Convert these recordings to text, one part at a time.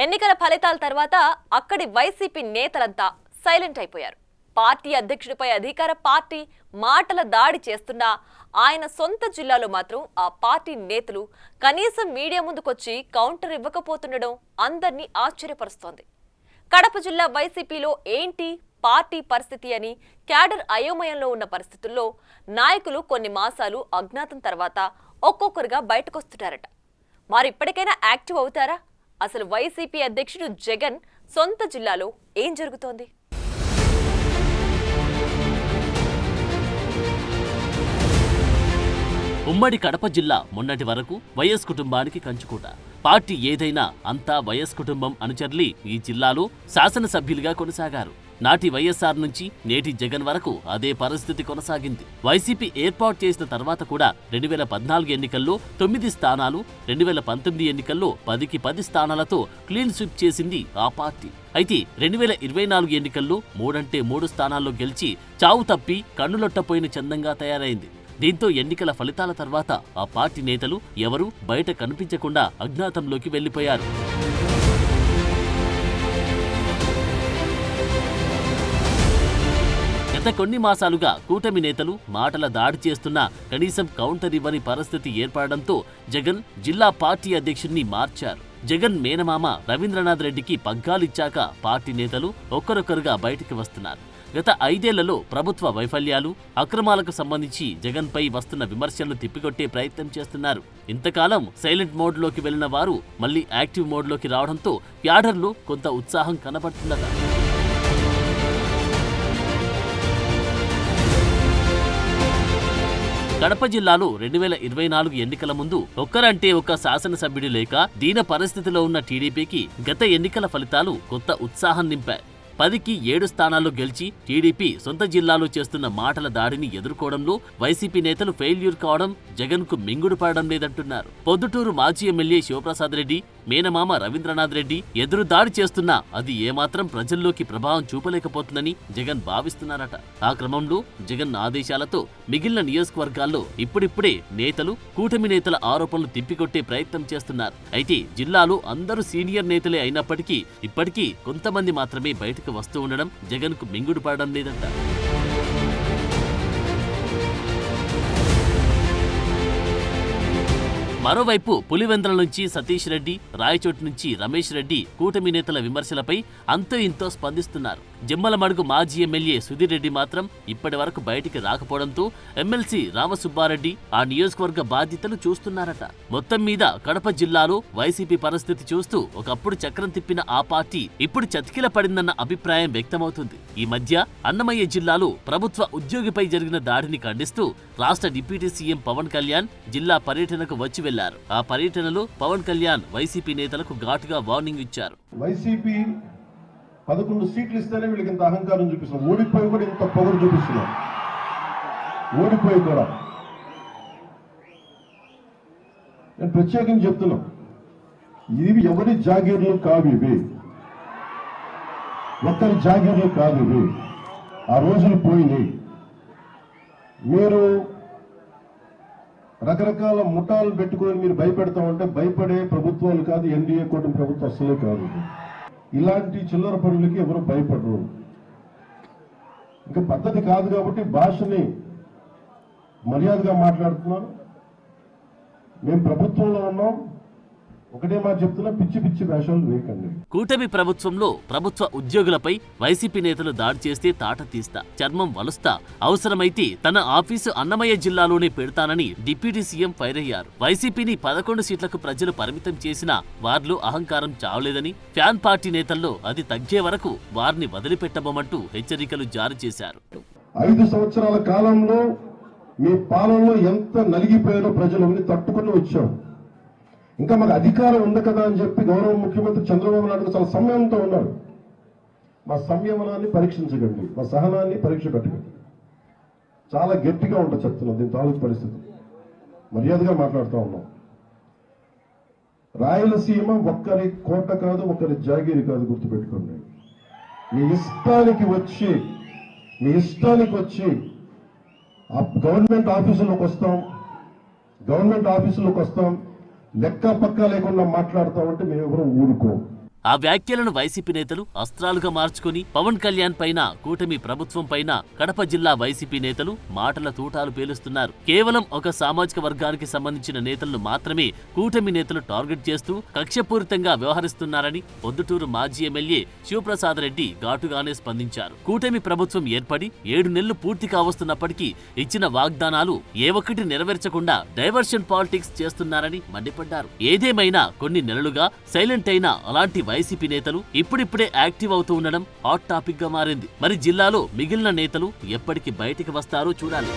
ఎన్నికల ఫలితాల తర్వాత అక్కడి వైసీపీ నేతలంతా సైలెంట్ అయిపోయారు. పార్టీ అధ్యక్షుడిపై అధికార పార్టీ మాటల దాడి చేస్తున్నా ఆయన సొంత జిల్లాలో మాత్రం ఆ పార్టీ నేతలు కనీసం మీడియా ముందుకొచ్చి కౌంటర్ ఇవ్వకపోతుండడం అందరినీ ఆశ్చర్యపరుస్తోంది. కడప జిల్లా వైసీపీలో ఏంటి పార్టీ పరిస్థితి అని క్యాడర్ అయోమయంలో ఉన్న పరిస్థితుల్లో నాయకులు కొన్ని మాసాలు అజ్ఞాతం తర్వాత ఒక్కొక్కరుగా బయటకొస్తున్నారట. మరి ఇప్పటికైనా యాక్టివ్ అవుతారా? అసలు వైసీపీ అధ్యక్షుడు జగన్ సొంత జిల్లాలో ఏం జరుగుతోంది? ఉమ్మడి కడప జిల్లా మొన్నటి వరకు వైఎస్ కుటుంబానికి కంచుకోట. పార్టీ ఏదైనా అంతా వైఎస్ కుటుంబం అనుచరులే ఈ జిల్లాలో శాసనసభ్యులుగా కొనసాగారు. నాటి వైఎస్ఆర్ నుంచి నేటి జగన్ వరకు అదే పరిస్థితి కొనసాగింది. వైసీపీ ఏర్పాటు చేసిన తర్వాత కూడా 2014 ఎన్నికల్లో 9 స్థానాలు, 2019 ఎన్నికల్లో 10కి 10 స్థానాలతో క్లీన్ స్వీప్ చేసింది ఆ పార్టీ. అయితే 2024 ఎన్నికల్లో 3 స్థానాల్లో గెలిచి చావు తప్పి కన్నులొట్టపోయిన చందంగా తయారైంది. దీంతో ఎన్నికల ఫలితాల తర్వాత ఆ పార్టీ నేతలు ఎవరూ బయట కనిపించకుండా అజ్ఞాతంలోకి వెళ్లిపోయారు. గత కొన్ని మాసాలుగా కూటమి నేతలు మాటల దాడి చేస్తున్నా కనీసం కౌంటర్ ఇవ్వని పరిస్థితి ఏర్పడడంతో జగన్ జిల్లా పార్టీ అధ్యక్షుడిని మార్చారు. జగన్ మేనమామ రవీంద్రనాథ్ రెడ్డికి పగ్గాలిచ్చాక పార్టీ నేతలు ఒక్కరొక్కరుగా బయటికి వస్తున్నారు. గత 5 ఏళ్లలో ప్రభుత్వ వైఫల్యాలు, అక్రమాలకు సంబంధించి జగన్ పై వస్తున్న విమర్శలను తిప్పికొట్టే ప్రయత్నం చేస్తున్నారు. ఇంతకాలం సైలెంట్ మోడ్లోకి వెళ్లిన వారు మళ్లీ యాక్టివ్ మోడ్లోకి రావడంతో క్యాడర్లో కొంత ఉత్సాహం కనబడుతుందట. కడప జిల్లాలో 2024 ఎన్నికల ముందు ఒక్కరంటే ఒక్క శాసనసభ్యుడి లేక దీన పరిస్థితిలో ఉన్న టీడీపీకి గత ఎన్నికల ఫలితాలు కొత్త ఉత్సాహం నింపాయి. 10కి 7 స్థానాల్లో గెలిచి టీడీపీ సొంత జిల్లాలో చేస్తున్న మాటల దాడిని ఎదుర్కోవడంలో వైసీపీ నేతలు ఫెయిల్యూర్ కావడం జగన్ కు మింగుడు పడడం లేదంటున్నారు. పొద్దుటూరు మాజీ ఎమ్మెల్యే శివప్రసాద్ రెడ్డి, మేనమామ రవీంద్రనాథ్ రెడ్డి ఎదురు దాడి చేస్తున్నా అది ఏమాత్రం ప్రజల్లోకి ప్రభావం చూపలేకపోతుందని జగన్ భావిస్తున్నారట. ఆ క్రమంలో జగన్ ఆదేశాలతో మిగిలిన నియోజకవర్గాల్లో ఇప్పుడిప్పుడే నేతలు కూటమి నేతల ఆరోపణలు తిప్పికొట్టే ప్రయత్నం చేస్తున్నారు. అయితే జిల్లాలో అందరూ సీనియర్ నేతలే అయినప్పటికీ ఇప్పటికీ కొంతమంది మాత్రమే బయటకు వస్తూ ఉండడం జగన్ కు మింగుడు పడడం లేదంట. మరోవైపు పులివెందుల నుంచి సతీష్ రెడ్డి, రాయచోటి నుంచి రమేష్ రెడ్డి కూటమి నేతల విమర్శలపై అంతో ఇంతో స్పందిస్తున్నారు. జమ్మలమడుగు మాజీ ఎమ్మెల్యే సుధీర్ రెడ్డి మాత్రం ఇప్పటి వరకు బయటికి రాకపోవడంతో ఎమ్మెల్సీ రామసుబ్బారెడ్డి ఆ నియోజకవర్గ బాధ్యతలు చూస్తున్నారట. మొత్తం మీద కడప జిల్లాలో వైసీపీ పరిస్థితి చూస్తూ ఒకప్పుడు చక్రం తిప్పిన ఆ పార్టీ ఇప్పుడు చతికిల పడిందన్న అభిప్రాయం వ్యక్తమవుతుంది. ఈ మధ్య అన్నమయ్య జిల్లాలో ప్రభుత్వ ఉద్యోగిపై జరిగిన దాడిని ఖండిస్తూ రాష్ట్ర డిప్యూటీ సీఎం పవన్ కళ్యాణ్ జిల్లా పర్యటనకు వచ్చి వెళ్లారు. ఆ పర్యటనలో పవన్ కళ్యాణ్ వైసీపీ నేతలకు ఘాటుగా వార్నింగ్ ఇచ్చారు. వైసీపీ 11 సీట్లు ఇస్తేనే వీళ్ళకి ఇంత అహంకారం చూపిస్తున్నారు. ఓడిపోయి కూడా ఇంత పొగరు చూపిస్తున్నారు. ఓడిపోయి కూడా నేను ప్రత్యేకించి చెప్తున్నా, ఇవి ఎవరి జాగీర్లు కావు, ఇవి ఒక్కరి జాగీర్లు కాదు, ఇవి ఆ రోజులు పోయినాయి. మీరు రకరకాల ముఠాలు పెట్టుకొని మీరు భయపెడతామంటే భయపడే ప్రభుత్వాలు కాదు, ఎన్డీఏ కూటమి ప్రభుత్వం అసలే కాదు. ఇలాంటి చిల్లర పనులకి ఎవరు భయపడరు. ఇంకా పద్ధతి కాదు కాబట్టి భాషని మర్యాదగా మాట్లాడుతున్నాను. మేము ప్రభుత్వంలో ఉన్నాం, ఒకటే మాట చెప్తున్నా, పిచ్చి పిచ్చి వేషాలు వేయకండి. కూటమి ప్రభుత్వంలో ప్రభుత్వ ఉద్యోగులపై వైసీపీ నేతలు దాడి చేస్తే తాట తీస్తా, చర్మం వలుస్తా, అవసరమైతే తన ఆఫీసు అన్నమయ్య జిల్లాలోనే పెడతానని డిప్యూటీ సీఎం ఫైర్ అయ్యారు. వైసీపీని 11 సీట్లకు ప్రజలు పరిమితం చేసినా వారిలో అహంకారం చావలేదని, ఫ్యాన్ పార్టీ నేతల్లో అది తగ్గే వరకు వారిని వదిలిపెట్టబోమంటూ హెచ్చరికలు జారీ చేశారు. 5 సంవత్సరాల కాలంలో మీ పాలనలో ఎంత నలిగిపోయారో ప్రజలు తట్టుకుని వచ్చాం. ఇంకా మాకు అధికారం ఉంది కదా అని చెప్పి గౌరవ ముఖ్యమంత్రి చంద్రబాబు నాయుడు చాలా సంయమనంతో ఉన్నారు. మా సంయమనాన్ని పరీక్షించకండి, మా సహనాన్ని పరీక్ష పెట్టకండి. చాలా గట్టిగా ఉంటుంది చెప్తున్నాం. దీని తాలూకు పరిస్థితి మర్యాదగా మాట్లాడుతూ ఉన్నాం. రాయలసీమ ఒక్కరి కోట కాదు, ఒకరి జాగీరి కాదు, గుర్తుపెట్టుకోండి. మీ ఇష్టానికి వచ్చి గవర్నమెంట్ ఆఫీసులోకి వస్తాం, లెక్క పక్క లేకుండా మాట్లాడతామంటే మేము ఎవరు ఊరుకోం. ఆ వ్యాఖ్యలను వైసీపీ నేతలు అస్త్రాలుగా మార్చుకుని పవన్ కళ్యాణ్ పైన, కూటమి ప్రభుత్వం పైన కడప జిల్లా వైసీపీ నేతలు మాటల తూటాలు పేలుస్తున్నారు. కేవలం ఒక సామాజిక వర్గానికి సంబంధించిన నేతలను మాత్రమే కూటమి నేతలు టార్గెట్ చేస్తూ కక్షపూరితంగా వ్యవహరిస్తున్నారని పొద్దుటూరు మాజీ ఎమ్మెల్యే శివప్రసాద్ రెడ్డి ఘాటుగానే స్పందించారు. కూటమి ప్రభుత్వం ఏర్పడి 7 నెలలు పూర్తి కావస్తున్నప్పటికీ ఇచ్చిన వాగ్దానాలు ఏ ఒక్కటి నెరవేర్చకుండా డైవర్షన్ పాలిటిక్స్ చేస్తున్నారని మండిపడ్డారు. ఏదేమైనా కొన్ని నెలలుగా సైలెంట్ అయిన అలాంటి వైసీపీ నేతలు ఇప్పుడిప్పుడే యాక్టివ్ అవుతూ ఉండడం హాట్ టాపిక్ గా మారింది. మరి జిల్లాలో మిగిలిన నేతలు ఎప్పటికి బయటికి వస్తారో చూడాలి.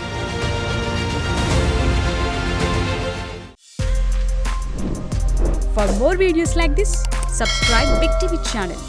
For more videos like this, subscribe Big TV channel.